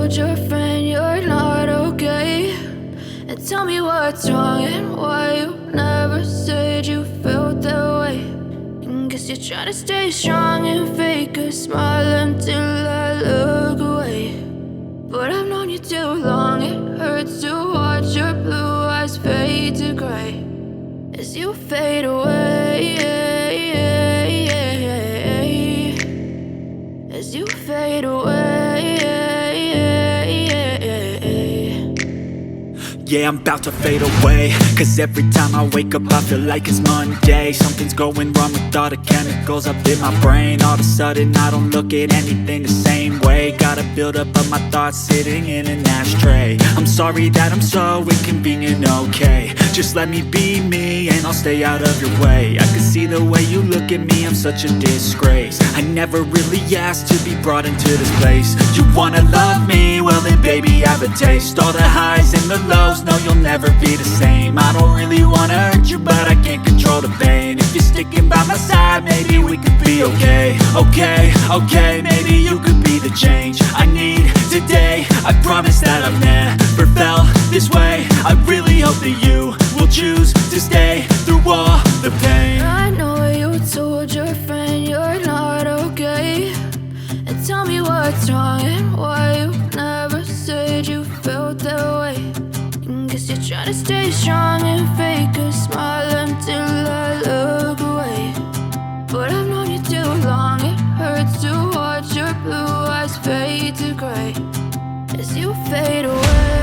told your friend you're not okay? And tell me what's wrong and why you never said you felt that way. And guess you're trying to stay strong and fake a smile until I look away. But I've known you too long, it hurts to watch your blue eyes fade to gray as you fade away, as you fade away. Yeah, I'm about to fade away, cause every time I wake up I feel like it's Monday. Something's going wrong with all the chemicals up in my brain. All of a sudden I don't look at anything the same way. Gotta build up of my thoughts sitting in an ashtray. I'm sorry that I'm so inconvenient, okay? Just let me be me and I'll stay out of your way. I can see the way you look at me, I'm such a disgrace. I never really asked to be brought into this place. You wanna love me? Well then baby I have a taste. All the highs and the lows, no you'll never be the same. I don't really wanna hurt you but I can't control the pain. If you're sticking by my side maybe we could be okay. Okay, maybe you could be the change I need today. I promise that I've never felt this way. I really hope that you will choose to stay through all the pain. I know you told your friend you're not okay. And tell me what's wrong and why you never said you felt that way. And guess you're trying to stay strong and fake a smile until I look away. But I've known you too long, it hurts to watch your blue eyes fade to gray as you fade away.